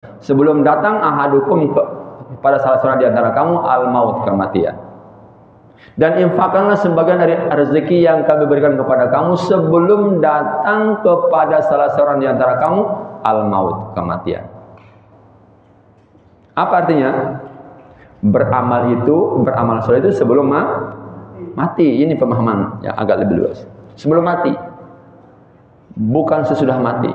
sebelum datang ahadukum pada salah seorang di antara kamu al-maut, kematian. Dan infakkanlah sebagian dari rezeki yang kami berikan kepada kamu sebelum datang kepada salah seorang di antara kamu al-maut, kematian. Apa artinya? Beramal soleh itu sebelum mati. Ini pemahaman yang agak lebih luas. Sebelum mati, bukan sesudah mati.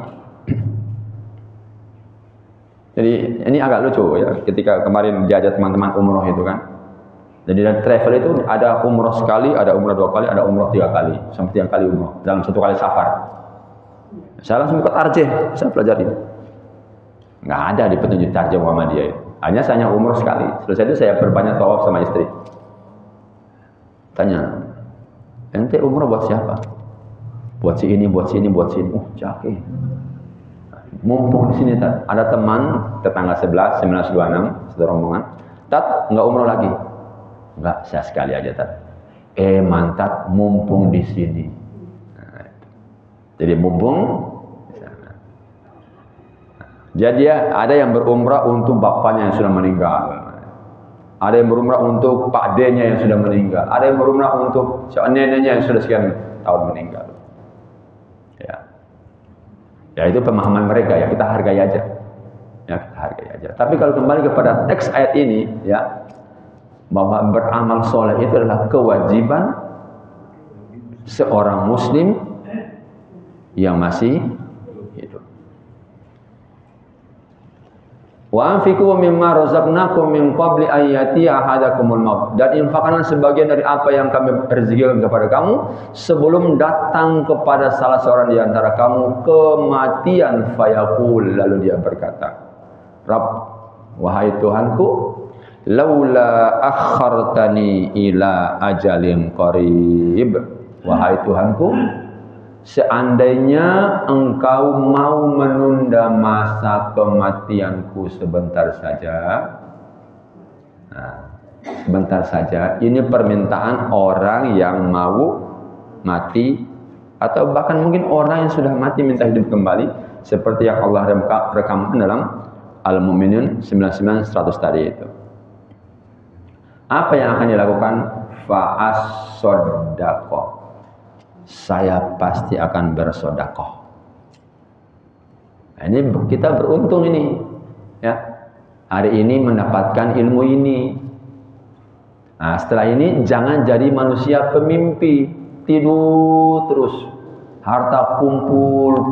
Jadi ini agak lucu ya, ketika kemarin diajak teman-teman umroh itu kan. Jadi dari travel itu ada umroh sekali, ada umroh 2 kali, ada umroh 3 kali, sampai 3 kali umroh dalam 1 kali safar. Saya langsung ke Tarjih, saya pelajari. Nggak ada di petunjuk Tarjih Muhammadiyah itu. Hanya umroh sekali. Selesai itu saya perbanyak tawaf sama istri. Tanya, ente umroh buat siapa? Buat si ini, buat si ini, buat si ini. Jaki. Mumpung di sini ada teman tetangga sebelah 1926 satu rombongan. Tat, nggak umroh lagi. Enggak, saya sekali aja Tat. Mantap, mumpung di sini. Nah, jadi mumpung di sana. Jadi ada yang berumrah untuk bapaknya yang sudah meninggal. Ada yang berumrah untuk pak D-nya yang sudah meninggal. Ada yang berumrah untuk neneknya yang sudah sekian tahun meninggal. Ya itu pemahaman mereka ya, kita hargai aja. Ya, kita hargai aja. Tapi kalau kembali kepada teks ayat ini ya, bahwa beramal soleh itu adalah kewajiban seorang muslim yang masih hidup. Wa anfiqu mimma razaqnakum min qabli ayati ahadakumul maut. Dan infakkanlah sebagian dari apa yang kami rezekikan kepada kamu sebelum datang kepada salah seorang di antara kamu kematian, fayaqul, lalu dia berkata, Rabb, wahai Tuhanku, laula akhartani ila ajalin qarib. Wahai Tuhanku, seandainya engkau mau menunda masa kematianku sebentar saja. Nah, sebentar saja. Ini permintaan orang yang mau mati, atau bahkan mungkin orang yang sudah mati minta hidup kembali, seperti yang Allah rekamkan dalam Al-Mu'minun 99-100 tadi itu. Apa yang akan dilakukan? Fa'as-sodaqoh. Saya pasti akan bersodakoh. Nah, ini kita beruntung ini, ya. Hari ini mendapatkan ilmu ini. Nah, setelah ini jangan jadi manusia pemimpi, tidur terus, harta kumpul.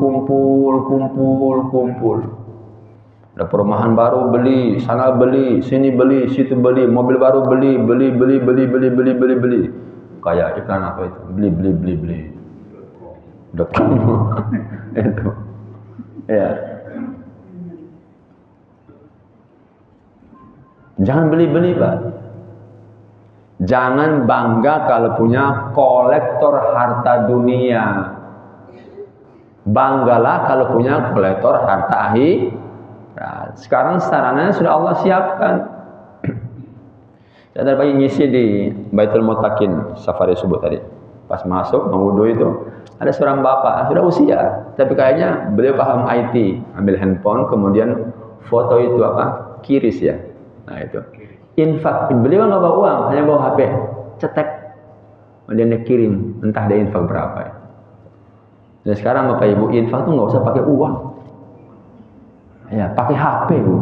Ada perumahan baru beli, sana beli, sini beli, situ beli, mobil baru beli. Kayak iklan apa itu? Beli. Udah itu. Ya. Jangan beli-beli, Pak. Jangan bangga kalau punya kolektor harta dunia. Banggalah kalau punya kolektor harta akhirat. Nah, sekarang sarananya sudah Allah siapkan. Saya tadi pagi ngisi di Baitul Mutakin safari subuh tadi. Pas masuk mau wudu itu ada seorang bapak sudah usia, tapi kayaknya beliau paham IT. Ambil handphone, kemudian foto itu apa? Kiris ya. Nah itu. Infak. Beliau nggak bawa uang, hanya bawa HP. Cetek. Kemudian dia kirim. Entah dia infak berapa ya. Dan sekarang Bapak Ibu, infak tuh nggak usah pakai uang. Ya, pakai HP, Bu.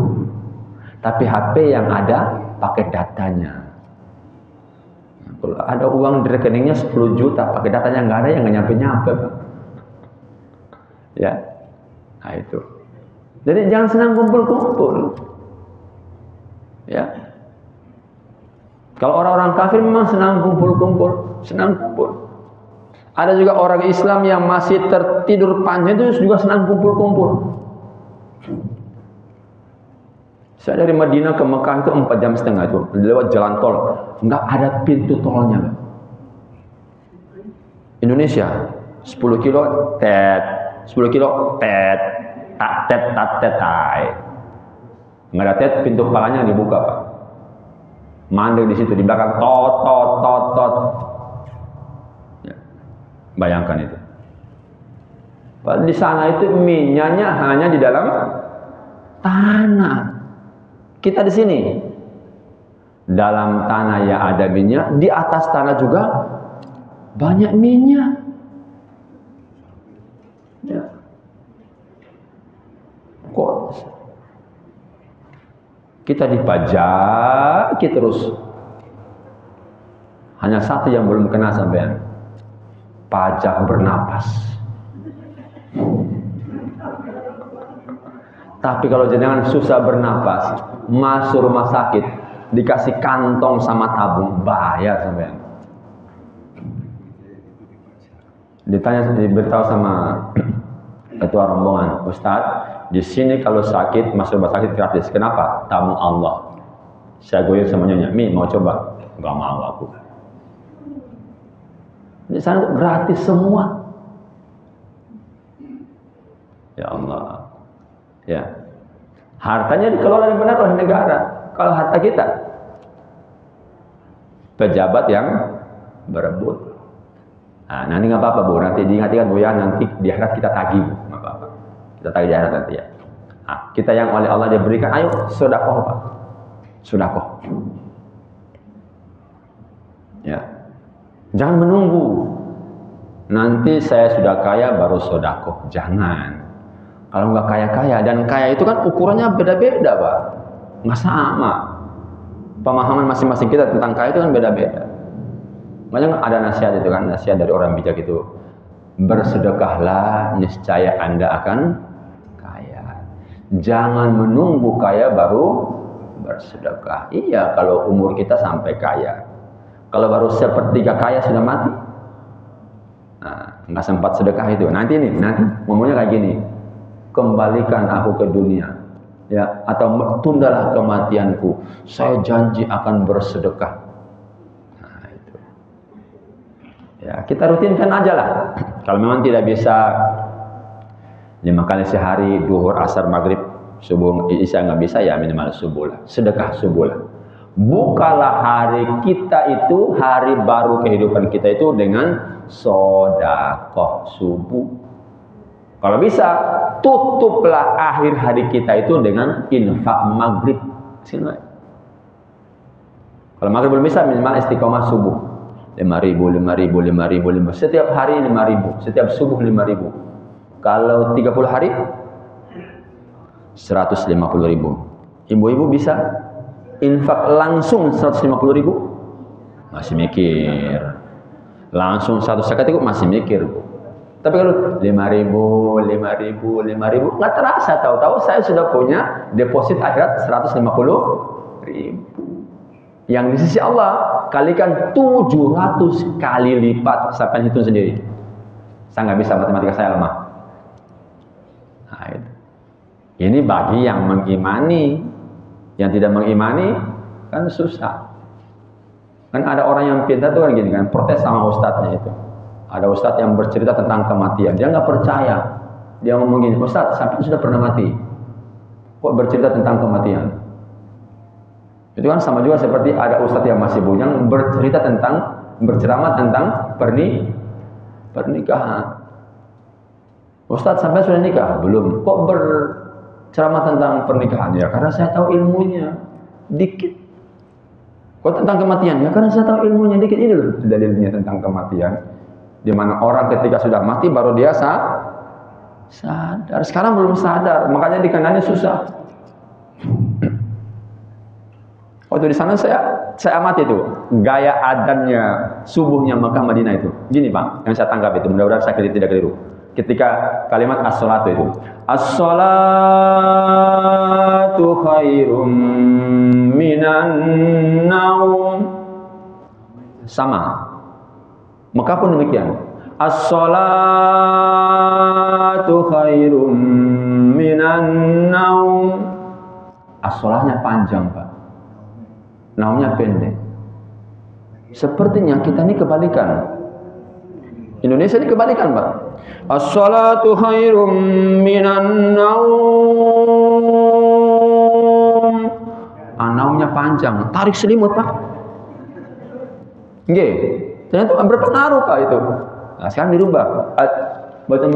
Tapi HP yang ada pakai datanya. Kalau ada uang di rekeningnya 10 juta, pakai datanya nggak ada, yang nggak nyampe-nyampe, Pak. Ya, nah itu. Jadi jangan senang kumpul-kumpul. Ya. Kalau orang-orang kafir memang senang kumpul-kumpul, senang kumpul. Ada juga orang Islam yang masih tertidur panjang itu juga senang kumpul-kumpul. Saya dari Madinah ke Mekah itu 4,5 jam itu, lewat jalan tol, nggak ada pintu tolnya. Indonesia 10 kilo tet, 10 kilo tet, tet, nggak ada tet, pintu kepalanya dibuka, Pak. Mandek di situ, di belakang tot. Ya, bayangkan itu. Di sana itu minyaknya hanya di dalam Tanah. Kita di sini. Dalam tanah ya ada minyak, di atas tanah juga banyak minyak. Ya. Kok kita dipajaki terus? Hanya satu yang belum kena sampean. Pajak bernapas. Tapi kalau jenengan susah bernapas, masuk rumah sakit, dikasih kantong sama tabung, bayar sampean. Diberitahu sama ketua rombongan, Ustadz, di sini kalau sakit masuk rumah sakit gratis. Kenapa? Tabung Allah. Saya goyang sama nyonya, Mi mau coba? Gak mau aku. Di sana gratis semua. Ya Allah. Ya. Hartanya dikelola benar oleh negara. Kalau harta kita, pejabat yang berebut. Nah, nanti nggak apa-apa Bu, nanti diingatkan Bu ya, nanti di akhirat kita tagih Bu, nggak apa-apa. Kita tagih di akhirat nanti ya. Nah, kita yang oleh Allah diberikan, ayo sedekah Pak, sedekah. Ya, jangan menunggu. Nanti saya sudah kaya baru sedekah, jangan. Kalau nggak kaya-kaya, dan kaya itu kan ukurannya beda-beda Pak, nggak sama. Pemahaman masing-masing kita tentang kaya itu kan beda-beda. Makanya ada nasihat itu kan, nasihat dari orang bijak itu, bersedekahlah niscaya Anda akan kaya. Jangan menunggu kaya baru bersedekah. Iya, kalau umur kita sampai kaya. Kalau baru sepertiga kaya sudah mati, nah, nggak sempat sedekah itu. Nanti ngomongnya kayak gini, kembalikan aku ke dunia, ya, atau tundalah kematianku. Saya janji akan bersedekah. Ya, kita rutinkan aja lah. Kalau memang tidak bisa 5 kali sehari, duhur, asar, maghrib, subuh, isya nggak bisa, ya minimal subuh lah. Sedekah subuh lah. Bukalah hari kita itu, hari baru kehidupan kita itu dengan sedekah subuh. Kalau bisa, tutuplah akhir hari kita itu dengan infak maghrib. Kalau maghrib belum bisa, minimal istiqomah subuh. 5.000. Setiap hari 5.000. Setiap subuh 5.000. Kalau 30 hari 150.000. Ibu-ibu bisa infak langsung 150.000? Masih mikir. Langsung 1 zakat itu masih mikir. Tapi kalau 5.000 nggak terasa, tahu-tahu saya sudah punya deposit akhirat 150.000. Yang di sisi Allah kalikan 700 kali lipat. Sampai hitung sendiri. Saya nggak bisa, matematika saya lemah. Nah, itu. Ini bagi yang mengimani. Yang tidak mengimani kan susah. Kan ada orang yang pintar tuh kan gini kan, protes sama ustadznya itu. Ada ustadz yang bercerita tentang kematian, dia nggak percaya. Dia ngomong gini, Ustadz, sampai sudah pernah mati, kok bercerita tentang kematian? Itu kan sama juga seperti ada ustadz yang masih bujang berceramah tentang pernikahan. Ustadz, sampai sudah nikah? Belum. Kok berceramah tentang pernikahan? Ya karena saya tahu ilmunya dikit. Kok tentang kematian? Ya karena saya tahu ilmunya dikit. Ini loh dalilnya tentang kematian. Di mana orang ketika sudah mati baru dia sadar. Sekarang belum sadar, makanya dikenalnya susah. Waktu di sana saya amati itu gaya adannya subuhnya Makkah Madinah itu. Gini Pak, yang saya tangkap itu, mudah-mudahan saya tidak keliru. Ketika kalimat as-salatu itu, as-salatu khairum minan naum. Sama. Mekah pun demikian. As-salatu khairum minan naum. As-salahnya panjang Pak, naumnya pendek. Sepertinya kita ini kebalikan. Indonesia ini kebalikan Pak. As-salatu khairum minan naum. Naumnya panjang, tarik selimut Pak. Nggih. Ternyata berpengaruh Pak itu. Nah, sekarang dirubah. Baitul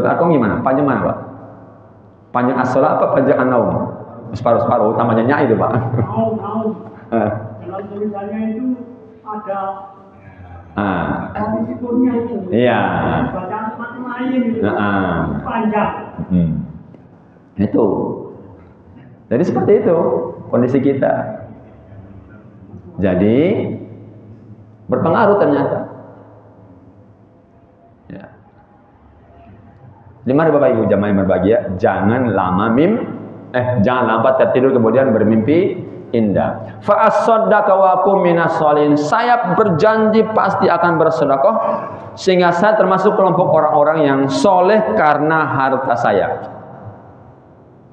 Arqam gimana? Panjang mana Pak? Panjang as-shalah apa panjang an-naum? Separuh-separuh, utamanya nyai itu, Pak. Naum. Dalam tulisannya itu ada komisiturnya itu. Iya. Bacaan macam lain itu. Panjang. Itu. Jadi seperti itu kondisi kita. Jadi berpengaruh ternyata. Ya. Mari Bapak Ibu jamaah yang berbahagia, jangan lambat tertidur kemudian bermimpi indah. Fa as-saddaqa wa akum minas sholihin. Saya berjanji pasti akan bersedekah sehingga saya termasuk kelompok orang-orang yang soleh karena harta saya.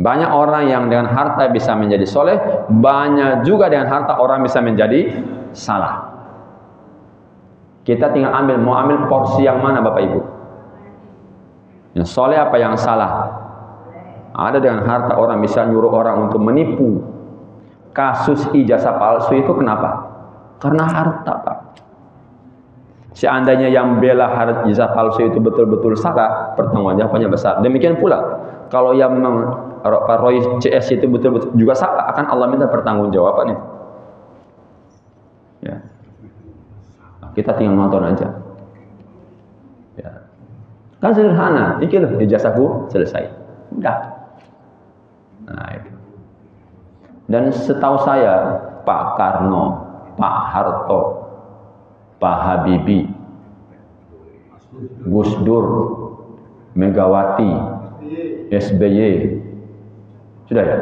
Banyak orang yang dengan harta bisa menjadi soleh, banyak juga dengan harta orang bisa menjadi salah. Kita tinggal mau ambil porsi yang mana Bapak Ibu? Yang soleh apa yang salah? Ada dengan harta orang bisa nyuruh orang untuk menipu. Kasus ijazah palsu itu kenapa? Karena harta, Pak. Seandainya yang bela ijazah palsu itu betul-betul salah, pertanggung jawabannya besar. Demikian pula, kalau yang Pak Roy CS itu betul-betul juga salah, akan Allah minta pertanggungjawaban itu. Ya. Kita tinggal nonton aja. Ya. Kan sederhana, ini loh ijazahku selesai. Udah. Nah, itu. Dan setahu saya Pak Karno, Pak Harto, Pak Habibie, Gus Dur, Megawati, SBY, sudah ya?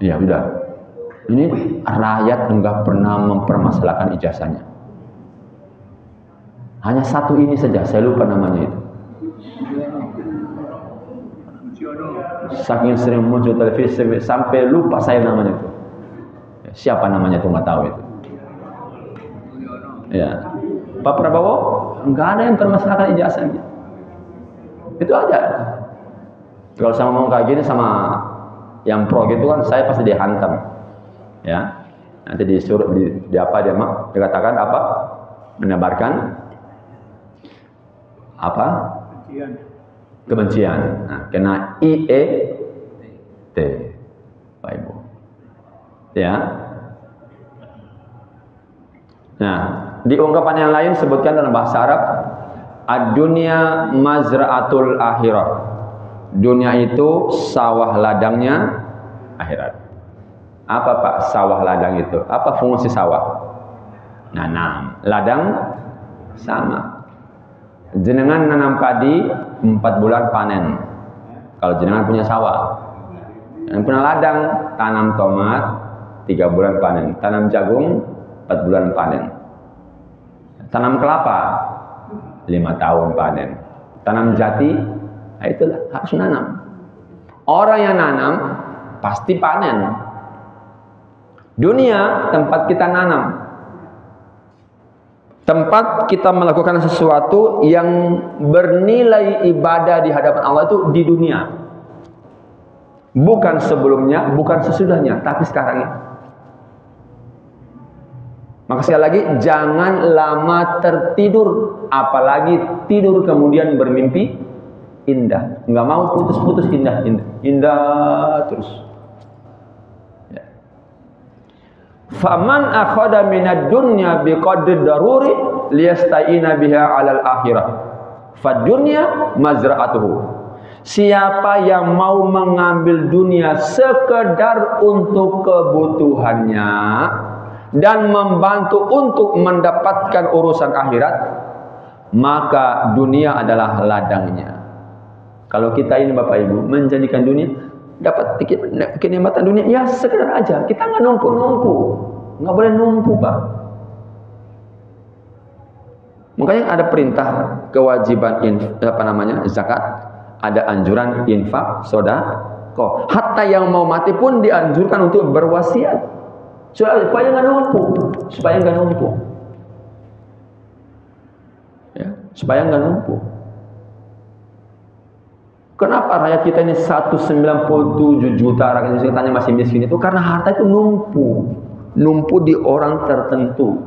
Iya, sudah. Ini rakyat enggak pernah mempermasalahkan ijazahnya. Hanya satu ini saja, saya lupa namanya itu. Saking sering muncul televisi sampai lupa saya namanya itu. Siapa namanya itu nggak tahu itu. Ya, Pak Prabowo nggak ada yang permasalahkan ijazahnya. Itu aja. Kalau sama ngomong kayak gini sama yang pro gitu kan, saya pasti dihantam. Ya, nanti disuruh di apa dia dikatakan apa? Menebarkan apa? Kebencian. Nah, kena IET, Pak Ibu. Ya. Nah, di ungkapan yang lain sebutkan dalam bahasa Arab, ad-dunya mazra'atul akhirah. Dunia itu sawah ladangnya akhirat. Apa Pak sawah ladang itu? Apa fungsi sawah? Nanam. Ladang sama. Jenengan nanam padi 4 bulan panen. Kalau jenengan punya sawah. Yang punya ladang, tanam tomat 3 bulan panen. Tanam jagung 4 bulan panen. Tanam kelapa 5 tahun panen. Tanam jati, nah itulah harus nanam. Orang yang nanam pasti panen. Dunia tempat kita nanam. Tempat kita melakukan sesuatu yang bernilai ibadah di hadapan Allah itu di dunia. Bukan sebelumnya, bukan sesudahnya, tapi sekarang ini. Maka sekali lagi, jangan lama tertidur. Apalagi tidur kemudian bermimpi indah. Nggak mau putus-putus indah terus. Faman akhada minad dunya biqadri daruri liyasta'ina biha 'alal akhirah. Fadunya mazra'atuhu. Siapa yang mau mengambil dunia sekedar untuk kebutuhannya dan membantu untuk mendapatkan urusan akhirat, maka dunia adalah ladangnya. Kalau kita ini Bapak Ibu menjadikan dunia dapat kenikmatan dunia, ya sekedar aja. Kita nggak numpu-numpu, nggak boleh numpu Pak. Makanya ada perintah kewajiban zakat, ada anjuran infak, sedekah. Hatta yang mau mati pun dianjurkan untuk berwasiat supaya nggak numpu, ya, supaya nggak numpu. Kenapa rakyat kita ini 197 juta rakyat Indonesia tanya masih miskin itu? Karena harta itu numpu di orang tertentu.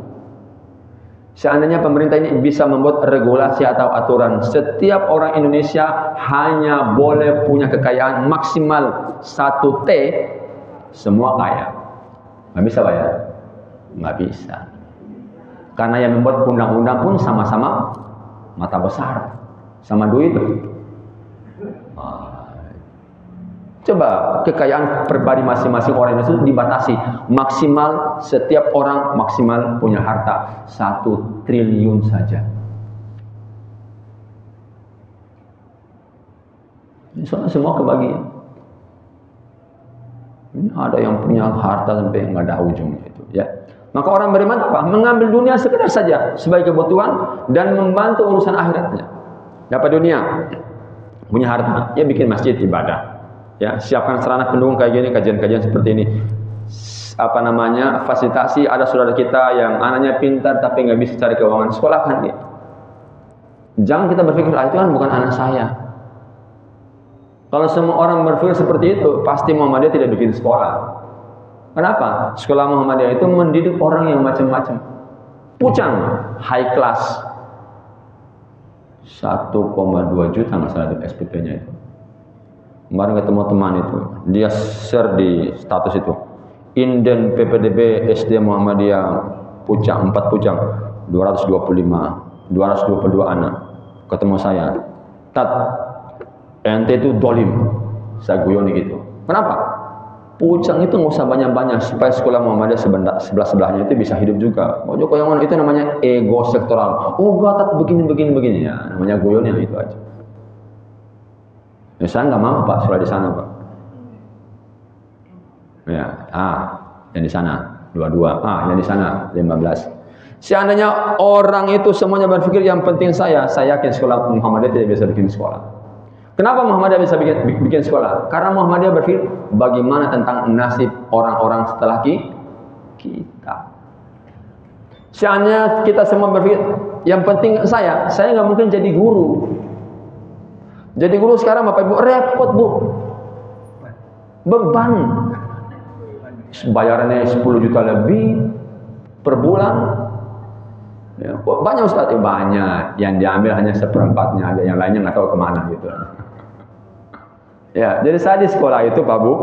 Seandainya pemerintah ini bisa membuat regulasi atau aturan, setiap orang Indonesia hanya boleh punya kekayaan maksimal 1 T, semua kaya. Nggak bisa bayar? Nggak bisa. Karena yang membuat undang-undang pun sama-sama mata besar, sama duit. Coba kekayaan pribadi masing-masing orang itu dibatasi. Maksimal setiap orang maksimal punya harta 1 triliun saja. Soalnya semua kebagian. Ini ada yang punya harta sampai nggak ada ujungnya itu, ya. Maka orang beriman apa? Mengambil dunia sekedar saja sebagai kebutuhan dan membantu urusan akhiratnya. Dapat dunia, punya harta, ya bikin masjid ibadah. Ya, siapkan sarana pendukung kayak gini, kajian-kajian seperti ini. Apa namanya? Fasilitasi ada saudara kita yang anaknya pintar tapi nggak bisa cari keuangan, sekolahkan dia. Jangan kita berpikir, itu kan bukan anak saya. Kalau semua orang berpikir seperti itu, pasti Muhammadiyah tidak bikin sekolah. Kenapa? Sekolah Muhammadiyah itu mendidik orang yang macam-macam. Pucang, high class. 1,2 juta nggak salah di SPP-nya itu. Kemarin ketemu teman itu, dia share di status itu. Inden PPDB SD Muhammadiyah Pucang, 4 Pucang, 222 anak. Ketemu saya, Tat, ente itu dolim. Saya guyoni gitu. Kenapa? Pucang itu nggak usah banyak-banyak supaya sekolah Muhammadiyah sebelah-sebelahnya itu bisa hidup juga. Pokoknya goyongan itu namanya ego sektoral. Oh enggak, Tat, begini ya, namanya guyon yang itu aja. Ya, saya nggak mau Pak sekolah di sana Pak. Ya, yang di sana 22, yang di sana 15. Seandainya orang itu semuanya berpikir yang penting saya yakin sekolah Muhammadiyah tidak bisa bikin sekolah. Kenapa Muhammadiyah bisa bikin sekolah? Karena Muhammadiyah berpikir bagaimana tentang nasib orang-orang setelah kita. Seandainya kita semua berpikir yang penting saya nggak mungkin jadi guru. Jadi guru sekarang Bapak Ibu repot Bu, beban, bayarannya 10 juta lebih per bulan. Ya, banyak Ustaz, banyak. Yang diambil hanya 1/4-nya aja, yang lainnya nggak tahu kemana gitu. Ya, jadi saya di sekolah itu Pak Bu,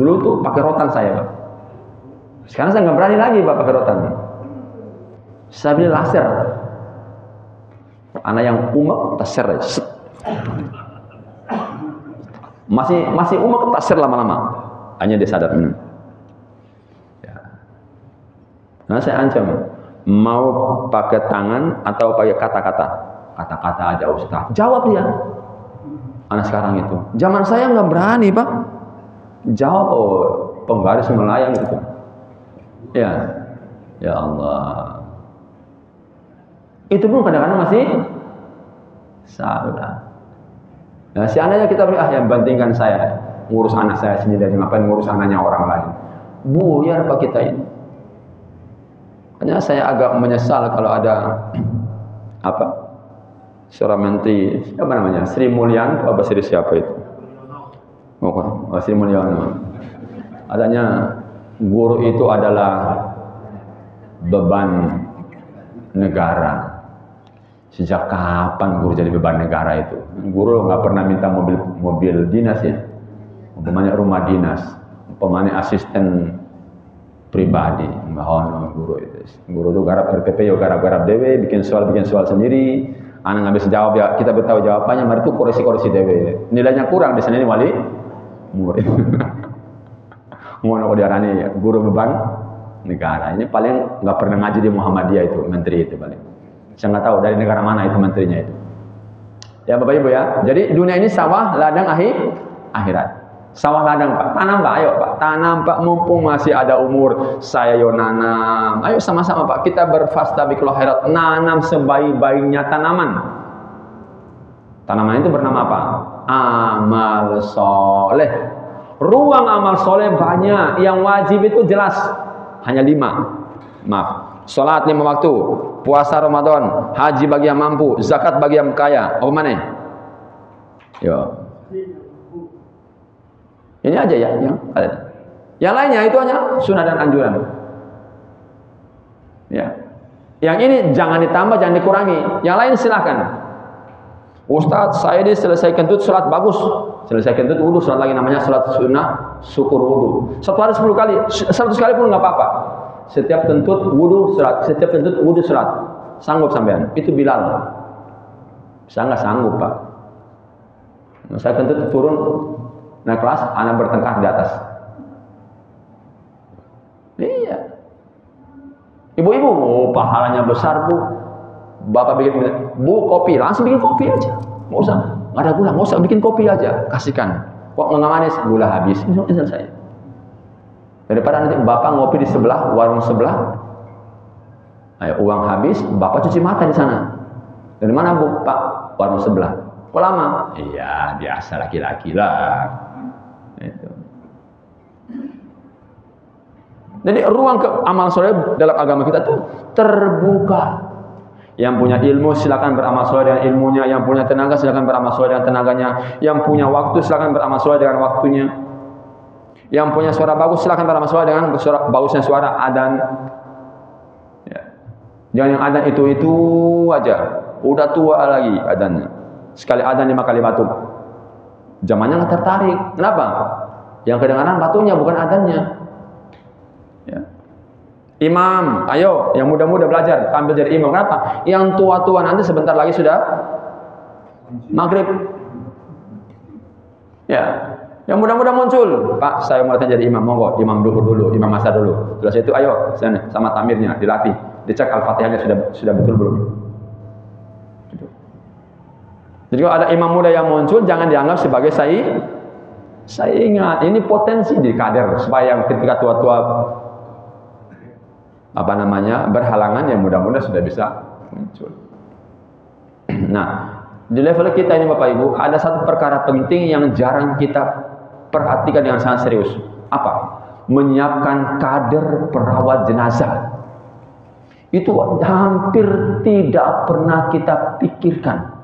dulu tuh pakai rotan saya Pak. Sekarang saya nggak berani lagi Pak pakai rotan. Saya beli laser. Anak yang umek taser aja. Masih umek taser lama-lama. Hanya dia sadar. Ya. Nah saya ancam, mau pakai tangan atau pakai kata-kata? Kata-kata aja Ustaz. Jawab dia. Anak sekarang itu. Zaman saya nggak berani Pak. Jawab, penggaris melayang gitu. Ya Allah. Itu pun kadang-kadang masih salah. Nah, seandainya kita yang bandingkan saya ngurus anak saya sendiri, ngapain ngurus anaknya orang lain? Buyar Pak kita ini. Hanya saya agak menyesal kalau ada seorang menteri, siapa namanya? Sri Mulyani, apa Sri siapa itu? Sri Mulyani. Adanya guru itu adalah beban negara. Sejak kapan guru jadi beban negara itu? Guru nggak pernah minta mobil dinas ya, umpamanya rumah dinas, umpamanya asisten pribadi, nggak guru itu. Guru itu garap RPP, garap dewe, bikin soal sendiri. Anak nggak bisa jawab ya, kita beritahu jawabannya, mari itu koreksi dewe. Nilainya kurang di sana ini wali murid. Mau diarani ya, guru beban negara. Ini paling nggak pernah ngaji di Muhammadiyah itu, menteri itu paling. Saya nggak tahu dari negara mana itu menterinya itu. Ya Bapak Ibu ya. Jadi dunia ini sawah ladang akhirat. Sawah ladang Pak, tanam Pak, ayo Pak, tanam Pak, mumpung masih ada umur. Saya nanam. Ayo sama-sama Pak, kita berfastabiqul khairat, nanam sebaik-baiknya tanaman. Tanaman itu bernama apa? Amal soleh. Ruang amal soleh banyak. Yang wajib itu jelas hanya 5. Maaf. Salat 5 waktu, puasa Ramadan, haji bagi yang mampu, zakat bagi yang kaya. Apa mana? Yo. Ini aja ya, yang lainnya itu hanya sunnah dan anjuran. Ya. Yang ini jangan ditambah, jangan dikurangi. Yang lain silahkan. Ustadz, saya ini selesai kentut sholat bagus. Selesai kentut wudu, sholat lagi, namanya sholat sunnah syukur wudu. 1 hari 10 kali, 100 kali pun nggak apa-apa. Setiap kentut wudu sholat, setiap kentut wudu sholat. Sanggup sampean? Itu Bilal. Saya nggak sanggup, Pak. Saya kentut turun naik kelas, anak bertengkar di atas. Iya. Ibu-ibu, oh pahalanya besar, Bu. Bapak bikin, Bu, kopi, langsung bikin kopi aja. Nggak usah, nggak ada gula, nggak usah, bikin kopi aja, kasihkan. Kok nggak manis? Gula habis. Ini selesai. Daripada nanti Bapak ngopi di sebelah, warung sebelah, ayo uang habis, Bapak cuci mata di sana. Dari mana, Bu? Pak, warung sebelah. Kok lama? Iya, biasa laki-laki lah. Itu. Jadi ruang ke amal soleh dalam agama kita tuh terbuka. Yang punya ilmu silakan beramal soleh dengan ilmunya, yang punya tenaga silakan beramal soleh dengan tenaganya, yang punya waktu silakan beramal soleh dengan waktunya, yang punya suara bagus silakan beramal soleh dengan bagusnya suara adzan. Ya. Jangan yang adzan itu aja, udah tua lagi adzannya. Sekali adzan 5 kali batuk. Zamannya nggak tertarik. Kenapa? Yang kedengaran batunya bukan adzannya. Ya. Imam, ayo yang muda-muda belajar, tampil jadi imam. Kenapa? Yang tua-tua nanti sebentar lagi sudah maghrib. Ya, yang muda-muda muncul. Pak, saya mau jadi imam, monggo. Imam duhur dulu, imam asar dulu. Setelah itu, ayo, sana sama tamirnya dilatih, dicek al-fatihahnya sudah betul belum. Jadi kalau ada imam muda yang muncul, jangan dianggap sebagai saingan. Ini potensi di kader supaya yang ketika tua-tua berhalangan, yang mudah-mudahan sudah bisa muncul. Nah, di level kita ini Bapak Ibu, ada satu perkara penting yang jarang kita perhatikan dengan sangat serius. Apa? Menyiapkan kader perawat jenazah. Itu hampir tidak pernah kita pikirkan.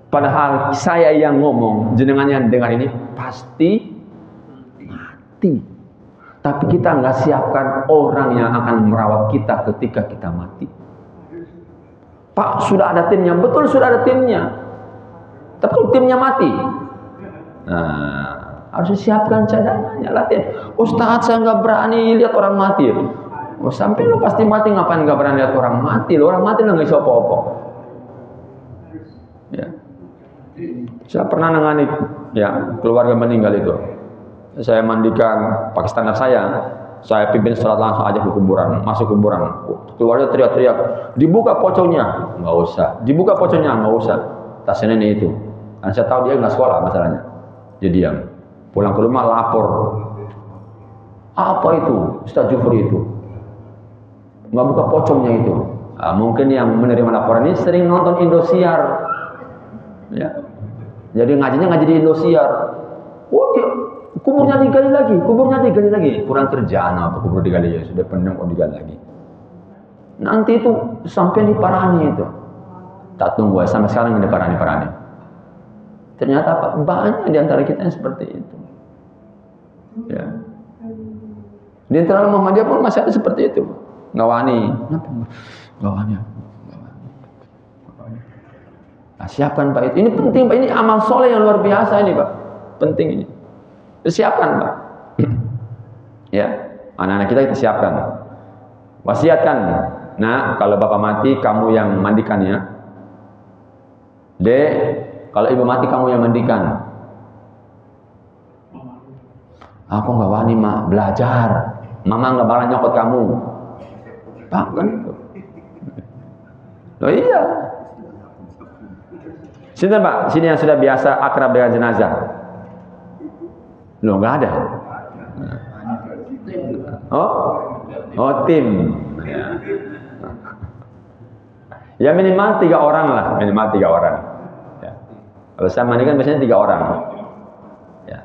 Padahal saya yang ngomong, jenengan yang dengar ini pasti mati. Tapi kita nggak siapkan orang yang akan merawat kita ketika kita mati. Pak, sudah ada timnya. Betul, sudah ada timnya. Tapi kalau timnya mati, nah, harus disiapkan cadangannya, latihan. Ustadz, saya nggak berani lihat orang mati. Oh, sampai lo pasti mati, ngapain nggak berani lihat orang mati? Lo orang mati lo nggak bisa apa-apa. Ya. Saya pernah nangani ya keluarga meninggal itu. Saya mandikan pakai standar saya pimpin sholat langsung aja ke kuburan, masuk kuburan. Keluarga teriak-teriak, dibuka pocongnya, nggak usah. Dibuka pocongnya, nggak usah. Tasnya ini itu. Dan saya tahu dia nggak sekolah masalahnya. Dia diam. Pulang ke rumah lapor. Apa itu? Ustaz Jufri itu nggak buka pocongnya itu. Nah, mungkin yang menerima laporan ini sering nonton Indosiar. Ya. Jadi ngajinya ngaji di Indosiar. Oh, dia kuburnya digali lagi, kurang kerjaan apa kubur digali ya, sudah penuh kok digali lagi. Nanti itu sampai diparani itu. Tak tunggu sampai sekarang ini parani. Ternyata apa? Banyak di antara kita yang seperti itu. Ya. Di antara Muhammadiyah pun masih ada seperti itu. Ngawani. Kenapa? Ngawani. Nah, siapkan Pak itu. Ini penting Pak, ini amal soleh yang luar biasa ini Pak. Penting ini. Siapkan Pak. Ya, anak-anak kita siapkan. Wasiatkan. Nah, kalau bapak mati kamu yang mandikan ya. Dek, kalau ibu mati kamu yang mandikan. Aku nggak wani mak, belajar. Mama nggak bakal nyokot kamu. Pak kan? Oh iya. Sini Pak, sini yang sudah biasa akrab dengan jenazah. Loh, nggak ada. Oh tim. Ya minimal 3 orang lah, minimal 3 orang. Ya. Kalau saya mandikan biasanya 3 orang. Ya.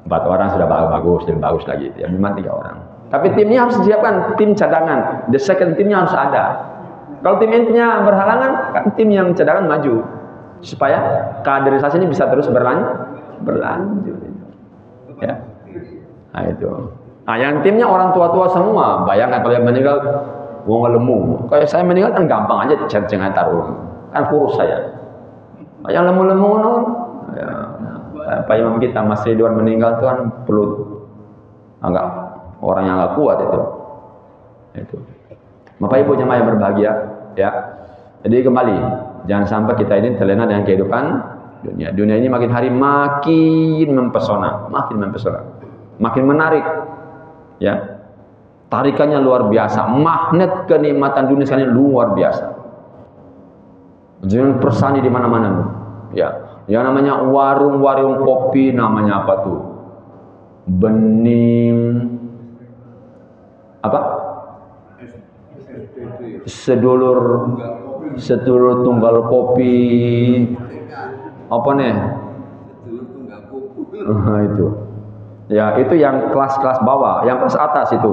4 orang sudah bagus, lebih bagus lagi. Ya minimal 3 orang. Tapi timnya harus disiapkan, tim cadangan. The second timnya harus ada. Kalau tim intinya berhalangan, kan tim yang cadangan maju. Supaya kaderisasi ini bisa terus berlanjut. Ya. Nah itu. Nah yang timnya orang tua-tua semua. Bayangkan kalau yang meninggal Wong lemu. Kayak saya meninggal kan gampang aja cencengan taruh. Kan kurus saya. Yang lemu-lemu non. Ya, Pak Imam kita Mas Ridwan meninggal tuh kan perlu agak orang yang agak kuat itu. Itu. Bapak Ibu jemaah yang berbahagia, ya. Jadi kembali, jangan sampai kita ini terlena dengan kehidupan dunia. Dunia ini makin hari makin mempesona, makin menarik, ya. Tarikannya luar biasa, magnet kenikmatan dunia sekarang ini luar biasa. Jangan persani di mana-mana, ya. Yang namanya warung-warung kopi namanya apa tuh? Bening apa? Sedulur tunggal kopi. Apa nih? Itu. Ya, itu yang kelas-kelas bawah, yang kelas atas itu.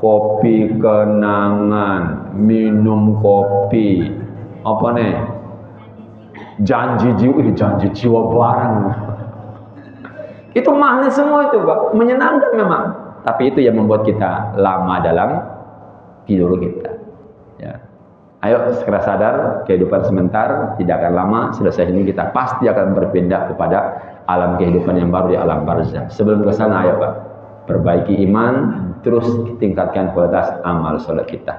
Kopi kenangan, minum kopi. Apa nih? Janji jiwa barang. Itu magnet semua itu, Pak. Menyenangkan memang. Tapi itu yang membuat kita lama dalam tidur kita. Ya. Ayo segera sadar, kehidupan sebentar, tidak akan lama. Selesai ini kita pasti akan berpindah kepada alam kehidupan yang baru di alam barzakh. Sebelum ke sana, ayo Pak, perbaiki iman, terus tingkatkan kualitas amal sholat kita.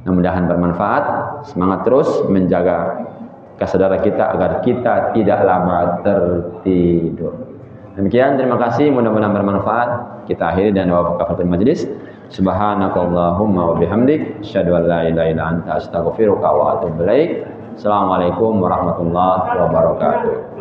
Mudah-mudahan bermanfaat. Semangat terus menjaga kesadaran kita agar kita tidak lama tertidur. Demikian, terima kasih, mudah-mudahan bermanfaat. Kita akhiri dan kafaratul majlis. Subhanakallahumma wa bihamdik, asyhadu an la ilaha illa anta, astaghfiruka wa atubu ilaik. Assalamualaikum warahmatullahi wabarakatuh.